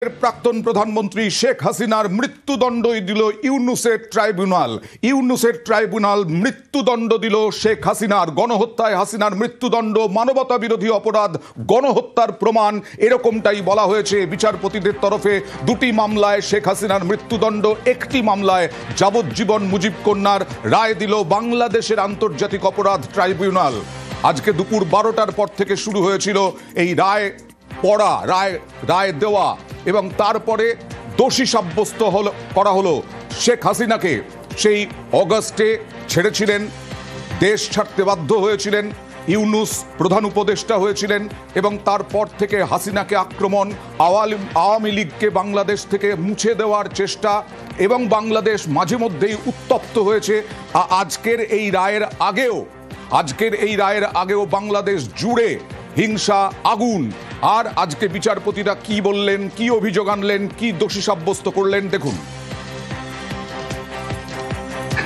প্রাক্তন প্রধানমন্ত্রী শেখ হাসিনার মৃত্যুদণ্ডই দিল ইউনুসের ট্রাইব্যুনাল মৃত্যুদণ্ড দিল শেখ হাসিনার। গণহত্যায় হাসিনার মৃত্যুদণ্ড মানবতা বিরোধী অপরাধ, গণহত্যার প্রমাণ, এরকমটাই বলা হয়েছে বিচারপতিদের তরফে। দুটি মামলায় শেখ হাসিনার মৃত্যুদণ্ড, একটি মামলায় যাবজ্জীবন মুজিব কন্যার রায় দিল বাংলাদেশের আন্তর্জাতিক অপরাধ ট্রাইব্যুনাল। আজকে দুপুর 12টার পর থেকে শুরু হয়েছিল এই রায় পড়া, রায় দেওয়া, এবং তারপরে দোষী সাব্যস্ত করা হলো শেখ হাসিনাকে। সেই অগাস্টে ছেড়েছিলেন, দেশ ছাড়তে বাধ্য হয়েছিলেন, ইউনুস প্রধান উপদেষ্টা হয়েছিলেন, এবং তারপর থেকে হাসিনাকে আক্রমণ, আওয়ামী লীগকে বাংলাদেশ থেকে মুছে দেওয়ার চেষ্টা, এবং বাংলাদেশ মাঝে মধ্যেই উত্তপ্ত হয়েছে। আজকের এই রায়ের আগেও বাংলাদেশ জুড়ে হিংসা, আগুন। আর আজকে বিচারপতিরা কি বললেন, কি অভিযোগ আনলেন, কি দোষী সাব্যস্ত করলেন, দেখুন।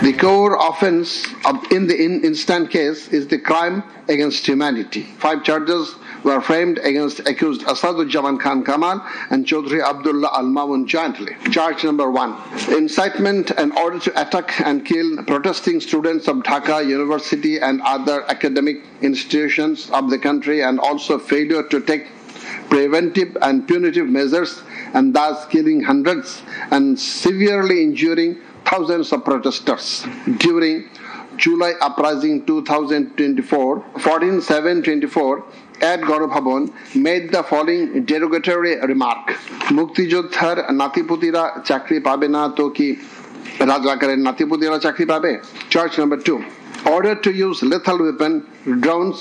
The core offense in the instant case is the crime against humanity. 5 charges were framed against accused Asaduzzaman Khan Kamal and Chaudhry Abdullah Al Mamun jointly. Charge number 1, incitement in order to attack and kill protesting students of Dhaka University and other academic institutions of the country, and also failure to take preventive and punitive measures, and thus killing hundreds and severely injuring thousands of protesters. During July uprising 2024, 14/7/24, at Gorobhaban made the following derogatory remark: Mukti Jodhar Natiputira chakri pabe na to ki Rajakarer Natiputira chakri pabe. Charge number 2, order to use lethal weapon, drones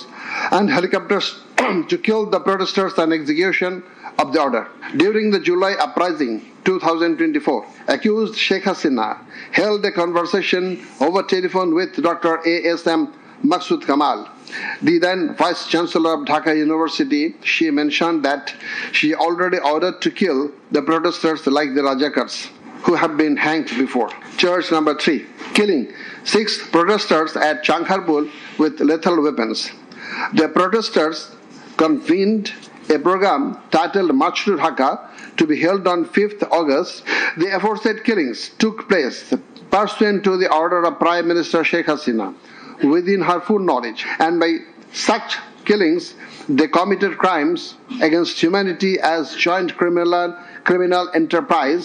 and helicopters to kill the protesters and execution of the order. During the July uprising 2024, accused Sheikh Hasina held a conversation over telephone with Dr. A.S.M. Maksud Kamal, the then Vice Chancellor of Dhaka University. She mentioned that she already ordered to kill the protesters like the Rajakars who have been hanged before. Charge number 3, killing 6 protesters at Chankharpur with lethal weapons. The protesters convened a program titled March to Dhaka to be held on 5th August. The aforesaid killings took place pursuant to the order of Prime Minister Sheikh Hasina within her full knowledge, and by such killings they committed crimes against humanity as joint criminal enterprise.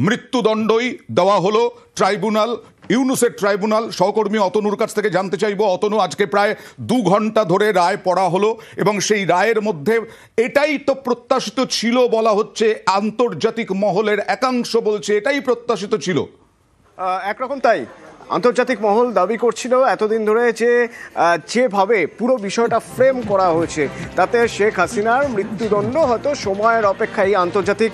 মৃত্যুদণ্ডই দেওয়া হলো tribunal, ইউনুসের tribunal. সহকর্মী অতনুর কাছ থেকে জানতে চাইব। অতনু, আজকে প্রায় 2 ঘন্টা ধরে রায় পড়া হলো, এবং সেই রায়ের মধ্যে এটাই তো প্রত্যাশিত ছিল বলা হচ্ছে, আন্তর্জাতিক মহলের একাংশ বলছে এটাই প্রত্যাশিত ছিল। একরকম তাই আন্তর্জাতিক মহল দাবি করছিল এতদিন ধরে যেভাবে পুরো বিষয়টা ফ্রেম করা হয়েছে, তাতে শেখ হাসিনার মৃত্যুদণ্ড হয়তো সময়ের অপেক্ষায় আন্তর্জাতিক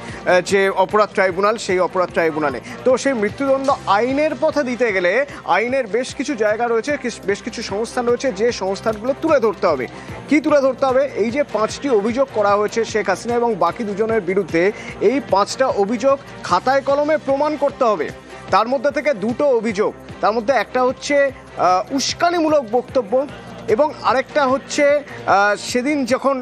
যে অপরাধ ট্রাইব্যুনাল, সেই অপরাধ ট্রাইব্যুনালে। তো সেই মৃত্যুদণ্ড আইনের পথে দিতে গেলে আইনের বেশ কিছু জায়গা রয়েছে, বেশ কিছু সংস্থান রয়েছে, যে সংস্থানগুলো তুলে ধরতে হবে। কি তুলে ধরতে হবে? এই যে 5টি অভিযোগ করা হয়েছে শেখ হাসিনা এবং বাকি দুজনের বিরুদ্ধে, এই 5টা অভিযোগ খাতায় কলমে প্রমাণ করতে হবে। তার মধ্যে থেকে 2টো অভিযোগ, তার মধ্যে একটা হচ্ছে উস্কানিমূলক বক্তব্য, এবং আরেকটা হচ্ছে সেদিন যখন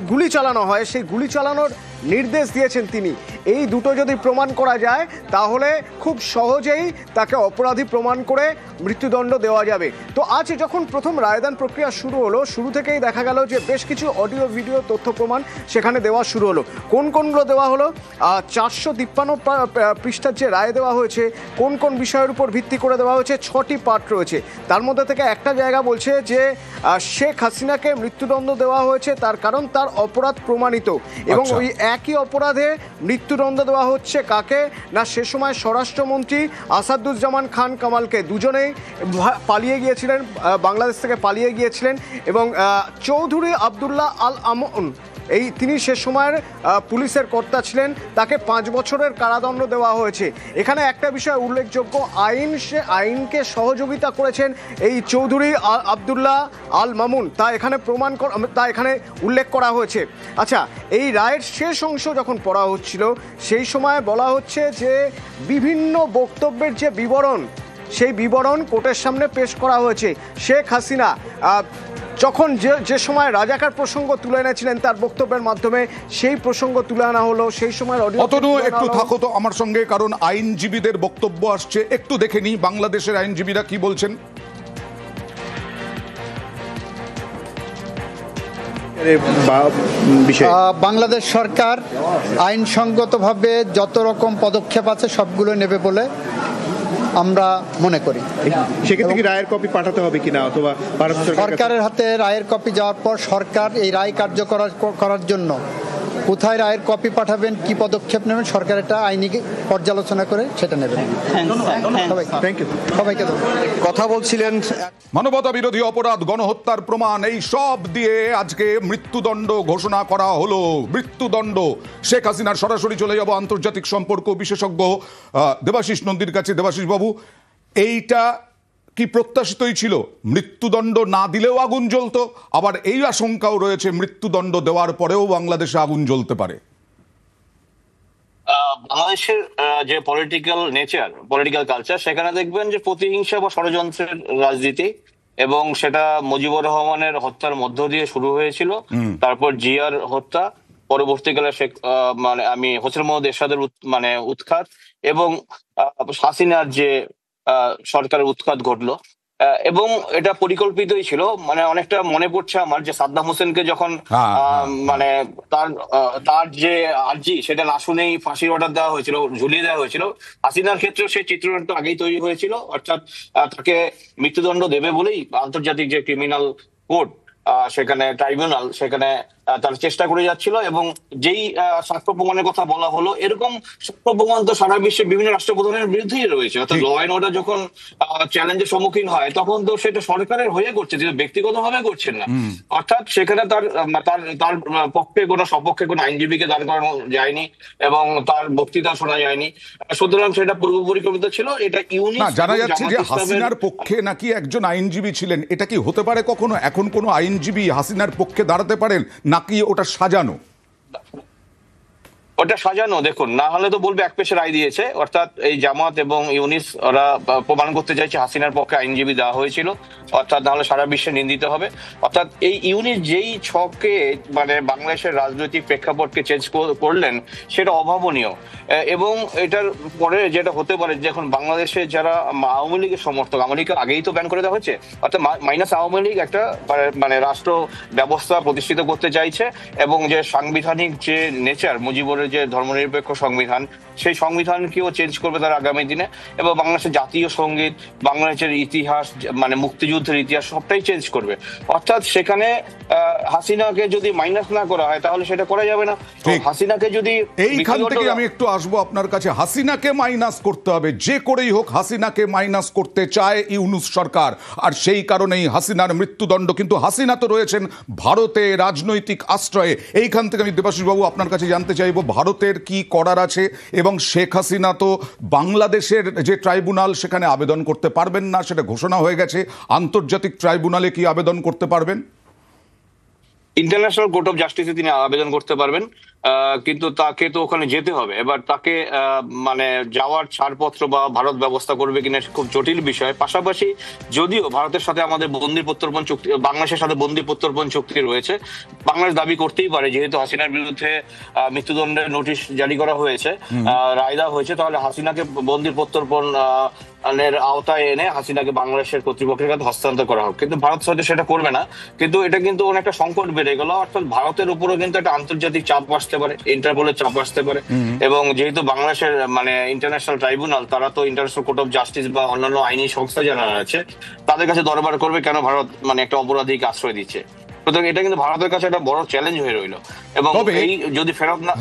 গুলি চালানো হয় সেই গুলি চালানোর নির্দেশ দিয়েছেন তিনি। এই দুটো যদি প্রমাণ করা যায় তাহলে খুব সহজেই তাকে অপরাধী প্রমাণ করে মৃত্যুদণ্ড দেওয়া যাবে। তো আজ যখন প্রথম রায়দান প্রক্রিয়া শুরু হলো, শুরু থেকেই দেখা গেল যে বেশ কিছু অডিও ভিডিও তথ্য প্রমাণ সেখানে দেওয়া শুরু হলো। কোনগুলো দেওয়া হলো? 453 পৃষ্ঠার যে রায় দেওয়া হয়েছে, কোন কোন বিষয়ের উপর ভিত্তি করে দেওয়া হয়েছে, 6টি পার্ট রয়েছে। তার মধ্যে থেকে একটা জায়গা বলছে যে শেখ হাসিনাকে মৃত্যুদণ্ড দেওয়া হয়েছে তার কারণ তার অপরাধ প্রমাণিত, এবং ওই একই অপরাধে মৃত্যুদণ্ড দেওয়া হচ্ছে কাকে না, সে সময় স্বরাষ্ট্রমন্ত্রী আসাদুজ্জামান খান কামালকে। দুজনেই পালিয়ে গিয়েছিলেন, বাংলাদেশ থেকে পালিয়ে গিয়েছিলেন, এবং চৌধুরী আবদুল্লাহ আল আমন তিনি সে সময়ের পুলিশের কর্তা ছিলেন, তাকে 5 বছরের কারাদণ্ড দেওয়া হয়েছে। এখানে একটা বিষয় উল্লেখযোগ্য, আইনকে সহযোগিতা করেছেন এই চৌধুরী আবদুল্লাহ আল মামুন, তা এখানে উল্লেখ করা হয়েছে। আচ্ছা, এই রায়ের শেষ অংশ যখন পড়া হচ্ছিল সেই সময় বলা হচ্ছে যে বিভিন্ন বক্তব্যের যে বিবরণ, সেই বিবরণ কোর্টের সামনে পেশ করা হয়েছে। শেখ হাসিনা যখন যে সময় রাজাকার প্রসঙ্গ তুলে এনেছিলেন তার বক্তব্যের মাধ্যমে সেই প্রসঙ্গ তুলে আনা হলো, সেই সময় অতনু একটু থাকো তো আমার সঙ্গে, কারণ আইনজীবীদের বক্তব্য আসছে, একটু দেখে নি বাংলাদেশের আইনজীবীরা কি বলছেন। বাংলাদেশ সরকার আইনসঙ্গতভাবে যত রকম পদক্ষেপ আছে সবগুলো নেবে বলে আমরা মনে করি। সেক্ষেত্রে কি রায়ের কপি পাঠাতে হবে কিনা, অথবা সরকারের হাতে রায়ের কপি যাওয়ার পর সরকার এই রায় কার্যকর করার জন্য কোথায় রায়ের কপি পাঠাবেন, কি পদক্ষেপ নেবেন, সরকার একটা আইনি পর্যালোচনা করে সেটা নেবেন। সবাইকে কথা বলছিলেন। মানবতা বিরোধী অপরাধ, গণহত্যার প্রমাণ, এই সব দিয়ে আজকে মৃত্যুদণ্ড ঘোষণা করা হলো। মৃত্যুদণ্ড। শেখ হাসিনার সরাসরি চলে যাব আন্তর্জাতিক সম্পর্ক বিশেষজ্ঞ দেবাশিস নন্দীর কাছে। দেবাশিস বাবু, এইটা কি প্রত্যাশিতই ছিল? মৃত্যুদণ্ড না দিলেও আগুন জ্বলতো, আবার এই আশঙ্কাও রয়েছে মৃত্যুদণ্ড দেওয়ার পরেও বাংলাদেশে আগুন জ্বলতে পারে। বাংলাদেশের যে পলিটিক্যাল কালচার, সেখানে দেখবেন যে প্রতিহিংসা বা ষড়যন্ত্রের রাজনীতি, এবং সেটা মুজিবুর রহমানের হত্যার মধ্য দিয়ে শুরু হয়েছিল। তারপর জিয়ার হত্যা, পরবর্তীকালে হোসেন মোহাম্মদ এরশাদের উৎখাত, এবং হাসিনার যে সরকারের উৎখাত ঘটলো, এবং এটা পরিকল্পিতই ছিল। অনেকটা মনে পড়ছে আমার যে সাদ্দাম হোসেনকে যখন তার যে আর্জি সেটা না শুনেই ফাঁসির অর্ডার দেওয়া হয়েছিল, ঝুলিয়ে দেওয়া হয়েছিল। হাসিনার ক্ষেত্রেও সেই চিত্রটা আগেই তৈরি হয়েছিল, অর্থাৎ তাকে মৃত্যুদণ্ড দেবে বলেই আন্তর্জাতিক যে ক্রিমিনাল কোর্ট, সেখানে ট্রাইব্যুনাল, সেখানে তারা চেষ্টা করে যাচ্ছিল। এবং যেই সাক্ষ্য প্রমাণের কথা বলা হলো, এরকম সাক্ষ্য প্রমাণ তো সারা বিশ্বের বিভিন্ন রাষ্ট্রপ্রধানের বিরুদ্ধেই রয়েছে। অর্থাৎ ল অ্যান্ড অর্ডার যখন চ্যালেঞ্জের সম্মুখীন হয়, তখন তো সেটা সরকারের হয়ে করছে, কিন্তু ব্যক্তিগতভাবে করছেন না। অর্থাৎ সেখানে তার পক্ষে কোনো সপক্ষে কোনো আইনজীবীকে দাঁড় করানো যায়নি, এবং তার বক্তৃতা শোনা যায়নি। সুতরাং সেটা পূর্ব পরিকল্পিত ছিল। এটা ইউনিট জানা যাচ্ছে যে হাসিনার পক্ষে নাকি একজন আইনজীবী ছিলেন। এটা কি হতে পারে কখনো? এখন কোনো আইনজীবী হাসিনার পক্ষে দাঁড়াতে পারেন, নাকি ওটা সাজানো? ওটা সাজানো। দেখুন, না হলে তো বলবে এক পেশে রায় দিয়েছে। অর্থাৎ এই জামাত এবং ইউনিস ওরা প্রমাণ করতে চাইছে হাসিনার পক্ষে আইনজীবী দেওয়া হয়েছিল, অর্থাৎ না হলে সারা বিশ্বে নিন্দিত হবে। অর্থাৎ এই ইউনিস যেই ছকে বাংলাদেশের রাজনৈতিক প্রেক্ষাপটকে চেঞ্জ করলেন, সেটা অভাবনীয়। এবং এটার পরে যেটা হতে পারে, যখন বাংলাদেশে যারা আওয়ামী লীগের সমর্থক, আওয়ামী লীগ আগেই তো ব্যান করে দেওয়া হয়েছে, অর্থাৎ মাইনাস আওয়ামী লীগ একটা রাষ্ট্র ব্যবস্থা প্রতিষ্ঠিত করতে চাইছে, এবং যে সাংবিধানিক যে নেচার, মুজিবুরের যে ধর্মনিরপেক্ষ সংবিধান, সেই সংবিধানকেও চেঞ্জ করবে তারা আগামী দিনে। এবং বাংলাদেশের জাতীয় সঙ্গীত, বাংলাদেশের ইতিহাস, মুক্তিযুদ্ধের ইতিহাস সবটাই চেঞ্জ করবে। অর্থাৎ সেখানে হাসিনাকে যদি মাইনাস না করা হয়, তাহলে সেটা করা যাবে না। হাসিনাকে যদি, এইখান থেকে আমি একটু আসবো আপনার কাছে। হাসিনাকে মাইনাস করতে হবে, যে করেই হোক হাসিনাকে মাইনাস করতে চায় ইউনূস সরকার, আর সেই কারণেই হাসিনার মৃত্যুদণ্ড। কিন্তু হাসিনা তো রয়েছেন ভারতে রাজনৈতিক আশ্রয়ে। এইখান থেকে আমি দেবাশিস বাবু আপনার কাছে জানতে চাইবো, ভারতের কি করার আছে? এবং শেখ হাসিনা তো বাংলাদেশের যে ট্রাইব্যুনাল, সেখানে আবেদন করতে পারবেন না, সেটা ঘোষণা হয়ে গেছে। আন্তর্জাতিক ট্রাইব্যুনালে কি আবেদন করতে পারবেন? ইন্টারন্যাশনাল কোর্ট অফ জাস্টিসে তিনি আবেদন করতে পারবেন, কিন্তু তাকে তো ওখানে যেতে হবে। এবার তাকে যাওয়ার ছাড়পত্র বা ভারত ব্যবস্থা করবে কিনা খুব জটিল বিষয়। পাশাপাশি যদিও ভারতের সাথে আমাদের বন্দি প্রত্যর্পণ চুক্তি, বাংলাদেশের সাথে বন্দি প্রত্যর্পণ চুক্তি রয়েছে, বাংলাদেশ দাবি করতেই পারে, যেহেতু হাসিনার বিরুদ্ধে মৃত্যুদণ্ডের নোটিশ জারি করা হয়েছে, রায় দেওয়া হয়েছে, তাহলে হাসিনাকে বন্দি প্রত্যর্পণ আওতায় এনে হাসিনাকে বাংলাদেশের কর্তৃপক্ষের কাছে হস্তান্তর করা হোক। কিন্তু ভারত হয়তো সেটা করবে না। কিন্তু এটা কিন্তু অনেকটা সংকট বেড়ে গেল। অর্থাৎ ভারতের উপরও কিন্তু একটা আন্তর্জাতিক চাপ আসতে পারে, ইন্টারপোলের চাপ আসতে পারে। এবং যেহেতু বাংলাদেশের ইন্টারন্যাশনাল ট্রাইব্যুনাল, তারা তো ইন্টারন্যাশনাল কোর্ট অফ জাস্টিস বা অন্যান্য আইনি সংস্থা যারা আছে, তাদের কাছে দরবার করবে কেন ভারত একটা অপরাধীকে আশ্রয় দিচ্ছে। সুতরাং এটা কিন্তু ভারতের কাছে একটা বড় চ্যালেঞ্জ হয়ে রইল। এবং এই যদি ফেরত না